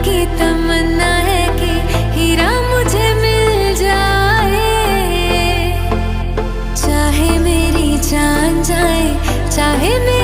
की तमन्ना है कि हीरा मुझे मिल जाए, चाहे मेरी जान जाए, चाहे मेरी